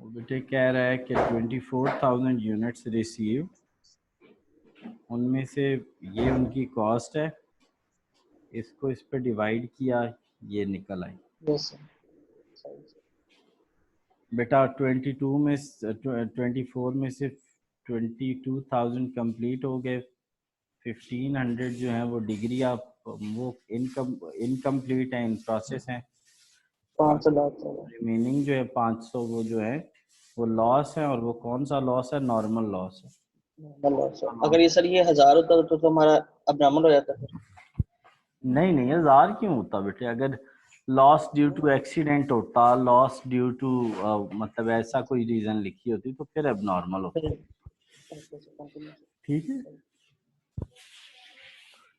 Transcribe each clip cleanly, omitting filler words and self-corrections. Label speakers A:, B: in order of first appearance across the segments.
A: वो बेटे कह रहा है कि 24,000 यूनिट्स रिसीव, उनमें से ये उनकी कॉस्ट है, इसको इस पे डिवाइड किया, ये निकल आई।
B: Yes sir.
A: बेटा 24 में से 22,000 कंप्लीट हो गए, 1,500 जो है वो डिग्री आप वो इनकम्प्लीट है, इन प्रोसेस है।
B: 500 लाख है।
A: रिमेनिंग जो है 500 वो जो है वो लॉस है, और वो कौन सा लॉस है? नॉर्मल लॉस है।
B: मतलब सर अगर ये सर ये 1000 होता तो हमारा अब नॉर्मल हो जाता फिर।
A: नहीं नहीं, 1000 क्यों होता बेटे? अगर लॉस ड्यू टू एक्सीडेंट होता, लॉस ड्यू टू मतलब ऐसा कोई रीजन लिखी होती तो फिर अब नॉर्मल होता।
B: फिर ओके सर कंटिन्यू
A: ठीक है,
B: सर।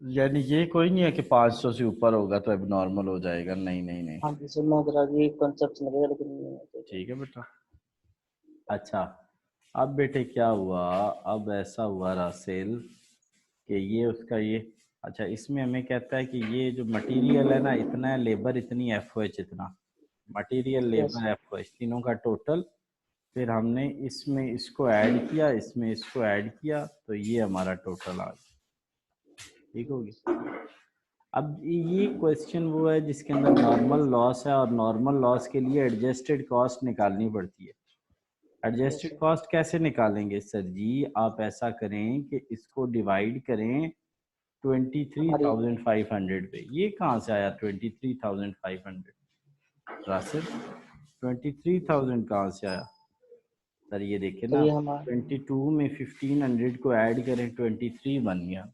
A: यानी ये कोई नहीं है कि 500 से ऊपर होगा तो अब नॉर्मल हो जाएगा, नहीं नहीं नहीं।
B: हाँ जी सर मैं जरा ये कॉन्सेप्ट समझ गया लेकिन
A: ठीक है बेटा। अच्छा, अब बेटे क्या हुआ? अब ऐसा हुआ रासेल कि ये उसका ये, अच्छा इसमें हमें कहता है कि ये जो मटेरियल है ना इतना है, लेबर इतनी, एफ ओ एच इतना, material
B: yes
A: labour F O H तीनों का टोटल, फिर हमने इसमें इसको ऐड किया, इसमें इसको ऐड किया, तो ये हमारा टोटल आ गया। ठीक होगी। अब ये क्वेश्चन वो है जिसके अंदर नॉर्मल लॉस है, और नॉर्मल लॉस के लिए एडजस्टेड कॉस्ट निकालनी पड़ती है।
B: यस
A: एडजस्टेड कॉस्ट कैसे निकालेंगे सर जी? आप ऐसा करें कि इसको डिवाइड करें
B: हमारी
A: 23,500 पे। ये कहाँ से आया 23,500 रासिल? 23,000 कहाँ से आया सर? ये देखिए
B: तो
A: ना,
B: ये हमारा
A: 22 में 1,500 को ऐड करें, 23 बन गया।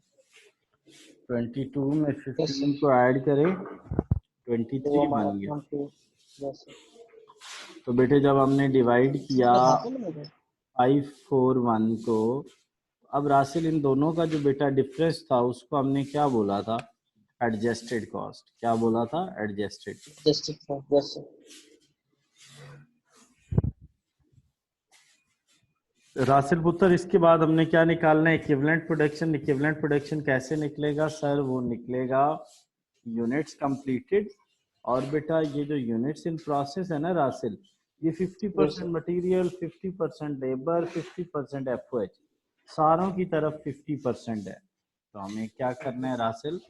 A: 22 में
B: यस
A: 15 को ऐड करें,
B: तो
A: 23
B: हमारा
A: बन गया।
B: 20 यस
A: तो बेटे जब हमने डिवाइड किया
B: इसमें हाफ में मिलेगा।
A: 541 को, अब रासिल इन दोनों का जो बेटा डिफरेंस था उसको हमने क्या बोला था? Adjusted cost. क्या बोला था? एडजस्टेड।
B: जस्ट यस
A: रासिल पुत्र, इसके बाद हमने क्या निकालना है? Equivalent production. इक्विवेलेंट प्रोडक्शन कैसे निकलेगा सर? वो निकलेगा यूनिट्स कंप्लीटेड, और बेटा ये जो यूनिट्स इन प्रोसेस है ना रासिल, ये
B: yes
A: 50% material, 50% labour, 50% F O H, सारों की तरफ 50% है। तो हमें क्या करना है रासिल?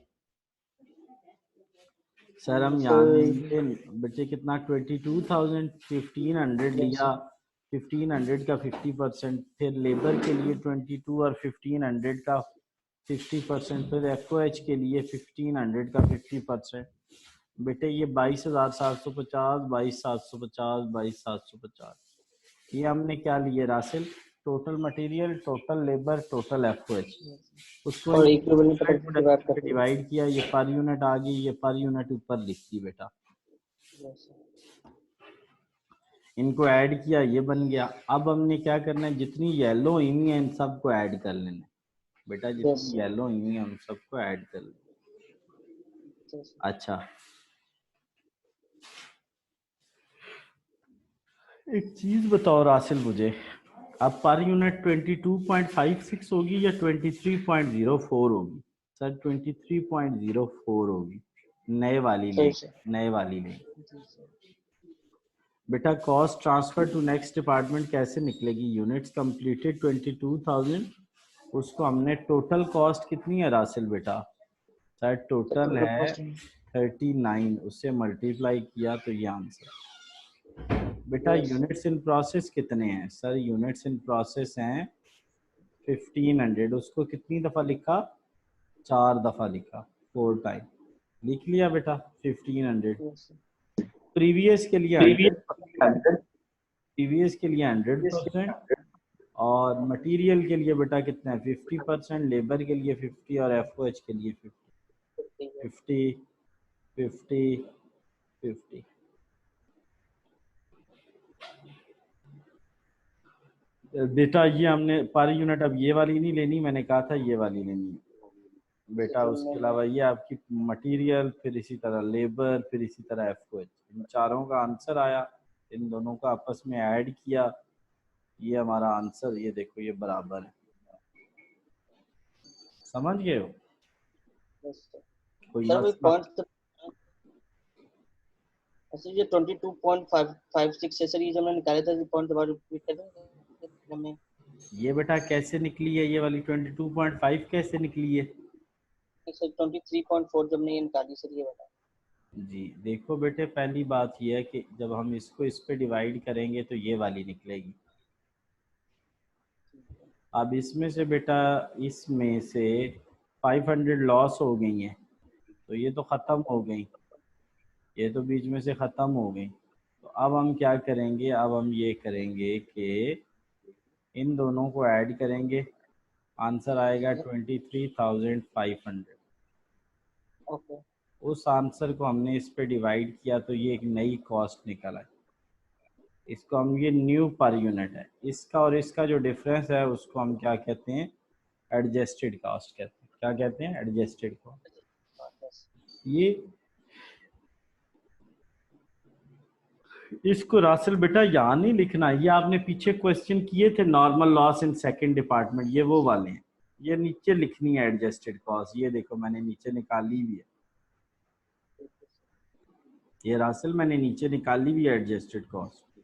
A: सर हम यहाँ
B: सर
A: लेंगे बच्चे कितना, 22,000, 1,500
B: यस
A: लिया, 1,500 का 50%, फिर लेबर के लिए 22 और 1,500 का 50%, फिर एफ ओ एच के लिए 1,500 का 50%। बेटे ये 22,750, 22,750, 22,750, ये हमने क्या लिए रासिल? Total material, total labour, total F O H. उसको
B: और इक्विवेलेंट पर डिवाइड कर दिया।
A: डिवाइड किया, ये पर यूनिट आ गई, ये पर यूनिट ऊपर लिखती बेटा,
B: यस
A: इनको ऐड किया, ये बन गया। अब हमने क्या करना है? जितनी येलो हुई है इन सबको ऐड कर लेना है बेटा,
B: यस
A: जितनी येलो हुई है उन सबको ऐड कर लेना।
B: यस
A: अच्छा, एक चीज बताओ रासिल मुझे, अब पर यूनिट 22.56 होगी या 23.04 होगी? सर 23.04 होगी। नए वाली
B: सही
A: लेंगे,
B: से
A: नए वाली लेंगे।
B: जी सर।
A: बेटा cost transfer to next department कैसे निकलेगी? यूनिट्स कंप्लीटेड 22,000, उसको हमने टोटल कॉस्ट कितनी है रासिल बेटा? सर
B: तो
A: टोटल
B: टोटल
A: है
B: कॉस्ट
A: 39, उससे मल्टीप्लाई किया तो ये आंसर। बेटा
B: यस
A: यूनिट्स इन प्रोसेस कितने हैं? सर यूनिट्स इन प्रोसेस हैं 1,500, उसको कितनी दफ़ा लिखा? 4 दफ़ा लिखा, 4 टाइम लिख लिया बेटा 1,500।
B: यस
A: प्रीवियस के लिए 100,
B: प्रीवियस 100
A: प्रीवियस के लिए 100%, और मटेरियल के लिए बेटा कितना है? 50%, लेबर के लिए 50, और एफ ओ एच के लिए 50, 50, 50। बेटा ये हमने पर यूनिट अब ये वाली नहीं लेनी, मैंने कहा था ये वाली लेनी है बेटा। उसके अलावा ये आपकी मटेरियल, फिर इसी तरह लेबर, फिर इसी तरह एफ ओ एच, इन चारों का आंसर आया, इन दोनों का आपस में ऐड किया, ये हमारा आंसर, ये देखो ये बराबर है। समझ गए हो?
B: Yes sir.
A: कोई
B: सर वही
A: मसला?
B: पॉइंट सर ये 22.56 है सर, ये जो हमने निकाले थे पॉइंट दोबारा रिपीट कर दें हमें।
A: ये बेटा कैसे निकली है, ये वाली 22.5 कैसे निकली है?
B: सर 23.4 जब हमने ये निकाली सर, ये वाला।
A: जी देखो बेटे, पहली बात यह है कि जब हम इसको इस पे डिवाइड करेंगे तो ये वाली निकलेगी। अब इसमें से बेटा, इसमें से 500 लॉस हो गई हैं, तो ये तो ख़त्म हो गई, ये तो बीच में से ख़त्म हो गई। तो अब हम क्या करेंगे, अब हम ये करेंगे कि इन दोनों को ऐड करेंगे, आंसर आएगा 23,500।
B: ओके।
A: उस आंसर को हमने इस पे डिवाइड किया तो ये एक नई कॉस्ट निकल आई। इसको हम, ये न्यू पर यूनिट है, इसका और इसका जो डिफरेंस है उसको हम क्या कहते हैं, एडजस्टेड कॉस्ट कहते हैं। क्या कहते हैं? Adjusted cost. ये इसको रासिल बेटा यहाँ नहीं लिखना, ये आपने पीछे क्वेश्चन किए थे normal loss in second department, ये वो वाले हैं। ये नीचे लिखनी है एडजस्टेड कॉस्ट, ये देखो मैंने नीचे निकाली भी है, ये रासिल मैंने नीचे निकाली भी है एडजस्टेड कॉस्ट।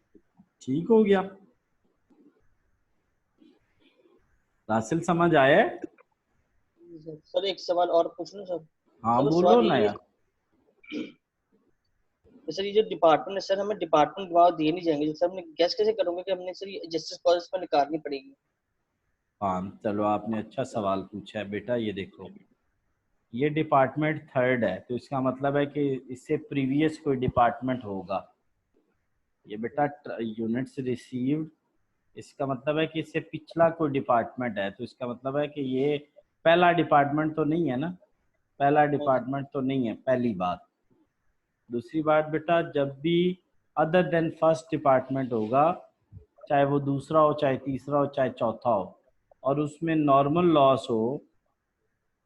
A: ठीक हो गया रासिल, समझ आया है?
B: सर एक सवाल और पूछ लूं सर?
A: हाँ
B: सर वो
A: बोलो
B: सवाल
A: ना
B: ये
A: यार।
B: सर ये जो डिपार्टमेंट है सर, हमें डिपार्टमेंट वहाँ दिए नहीं जाएंगे सर, हमने गैस कैसे करोगे कि हमने सर ये जस्टिस कॉलेज पर निकालनी पड़ेगी?
A: हाँ चलो, आपने अच्छा सवाल पूछा है बेटा। ये देखो, ये डिपार्टमेंट थर्ड है, तो इसका मतलब है कि इससे प्रीवियस कोई डिपार्टमेंट होगा। ये बेटा यूनिट्स रिसीव्ड, इसका मतलब है कि इससे पिछला कोई डिपार्टमेंट है, तो इसका मतलब है कि ये पहला डिपार्टमेंट तो नहीं है ना, पहला
B: नहीं सर।
A: डिपार्टमेंट तो नहीं है, पहली बात। दूसरी बात बेटा, जब भी अदर देन फर्स्ट डिपार्टमेंट होगा, चाहे वो दूसरा हो, चाहे तीसरा हो, चाहे चौथा हो, और उसमें नॉर्मल लॉस हो,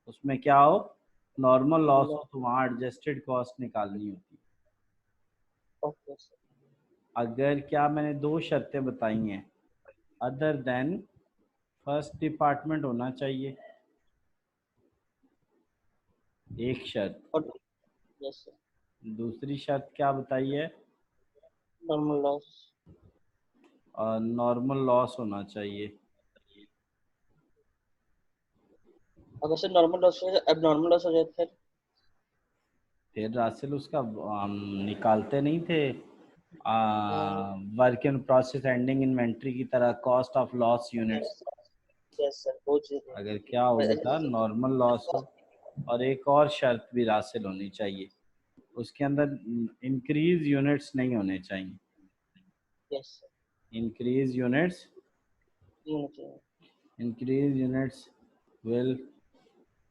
A: उसमें क्या हो, नॉर्मल लॉस हो, तो वहाँ एडजस्टेड कॉस्ट निकालनी होती है।
B: Okay sir.
A: अगर, क्या मैंने दो शर्तें बताई हैं, अदर देन फर्स्ट डिपार्टमेंट होना चाहिए, एक शर्त।
B: और यस सर।
A: दूसरी शर्त क्या बताई है?
B: Normal loss.
A: और नॉर्मल लॉस होना चाहिए।
B: अगर सर नॉर्मल लॉस हो जाए, एबनॉर्मल लॉस हो जाए
A: फिर रासिल उसका हम निकालते नहीं थे,
B: फिर?
A: Work in process ending inventory की तरह, cost of loss units.
B: Yes sir, वो चीज
A: अगर क्या हो बेटा,
B: है।
A: नॉर्मल लॉस हो, और एक और शर्त भी रासिल होनी चाहिए, उसके अंदर इंक्रीज यूनिट्स नहीं होने चाहिए।
B: यस सर,
A: इंक्रीज यूनिट्स,
B: ये होना चाहिए।
A: Increase units will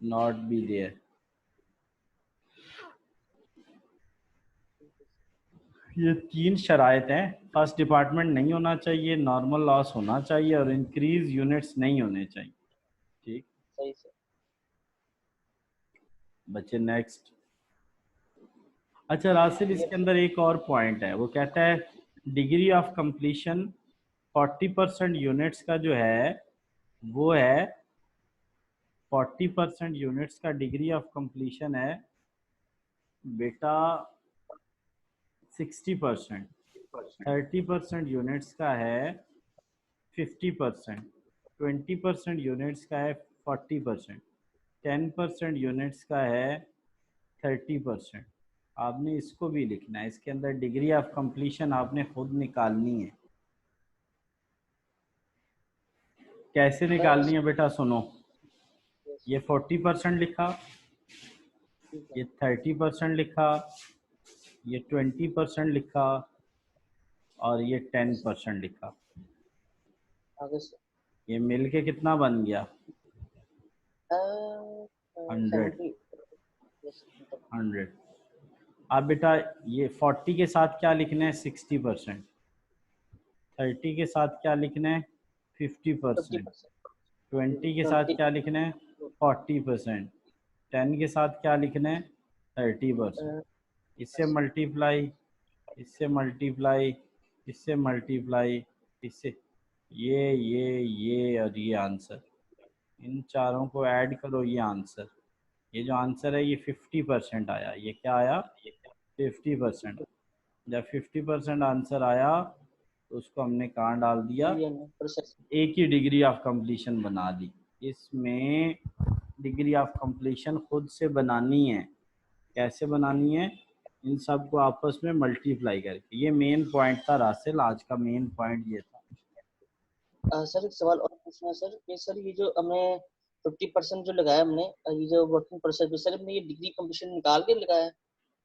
A: not be there. ये तीन शराइत हैं, फर्स्ट डिपार्टमेंट नहीं होना चाहिए, नॉर्मल लॉस होना चाहिए, और इंक्रीज यूनिट्स नहीं होने चाहिए। ठीक
B: सही सर।
A: बच्चे, नेक्स्ट। अच्छा रासिल,
B: ये
A: इसके अंदर एक और पॉइंट है, वो कहता है डिग्री ऑफ कंप्लीशन 40% यूनिट्स का जो है, वो है 40% यूनिट्स का डिग्री ऑफ कंप्लीशन है बेटा 60%, 30% यूनिट्स का है 50%, 20% यूनिट्स का है 40%, 10% यूनिट्स का है 30%। आपने इसको भी लिखना है, इसके अंदर डिग्री ऑफ कंप्लीशन आपने खुद निकालनी है। कैसे निकालनी है बेटा, सुनो। ये 40% लिखा, ये 30% लिखा, ये 20% लिखा, और ये 10% लिखा।
B: आगे सर।
A: ये मिल के कितना बन गया? 100।
B: 70।
A: 100। अब बेटा ये 40 के साथ क्या लिखना है? 60%। 30 के साथ क्या लिखना है? 50%।
B: 50%।
A: 20 के साथ
B: 20।
A: क्या लिखना है? 40%। 10 के साथ क्या लिखना है? 30%। इससे मल्टीप्लाई, इससे मल्टीप्लाई, इससे मल्टीप्लाई, इससे, ये और ये आंसर, इन चारों को ऐड करो, ये आंसर, ये जो आंसर है ये 50% आया। ये क्या आया? 50%। जब 50% आंसर आया तो उसको हमने कहाँ डाल दिया,
B: प्रोसेस।
A: एक ही डिग्री ऑफ कंप्लीशन बना दी। इसमें डिग्री ऑफ कंप्लीशन खुद से बनानी है। कैसे बनानी है? इन सब को आपस में मल्टीप्लाई करके। ये मेन पॉइंट था रासेल, आज का मेन पॉइंट ये था।
B: सर एक सवाल और पूछना है सर, कि सर ये जो हमने 50% जो लगाया हमने, ये जो वर्किंग प्रोसेस पे सर, हमने ये डिग्री कंप्लीशन निकाल के लगाया है?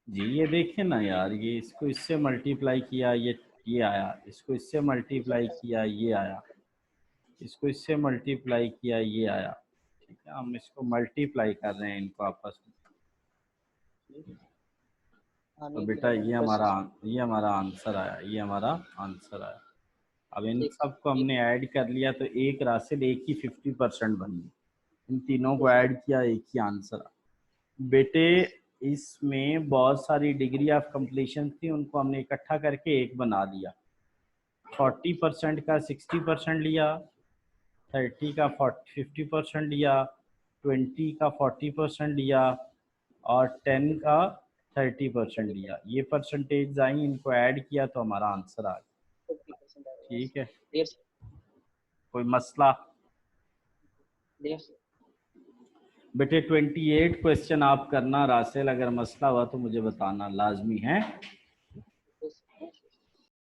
A: जी ये देखिए ना यार, ये इसको इससे मल्टीप्लाई किया, ये आया, इसको इससे मल्टीप्लाई किया, ये आया, इसको इससे मल्टीप्लाई किया, ये आया। ठीक है, हम इसको मल्टीप्लाई कर रहे हैं इनको आपस में।
B: हाँ
A: तो
B: नहीं
A: बेटा
B: दिखा बस।
A: ये हमारा आंसर आया, ये हमारा आंसर आया। अब इन
B: ठीक
A: सब को
B: ठीक
A: हमने ऐड कर लिया तो एक राशिद एक ही 50% बन गई। इन तीनों को
B: ठीक है।
A: ऐड किया, एक ही आंसर आया। बेटे इसमें बहुत सारी डिग्री ऑफ कंप्लीशन थी, उनको हमने इकट्ठा करके एक बना दिया। 40% का 60% लिया, 30 का 50% लिया, 20 का 40% लिया, और 10 का 30% लिया। ये परसेंटेज आई, इनको ऐड किया तो हमारा आंसर आ गया।
B: 50% आ गया।
A: ठीक है,
B: देर से
A: कोई मसला?
B: देर से।
A: बेटे 28 क्वेश्चन आप करना रासेल, अगर मसला हुआ तो मुझे बताना लाजमी है।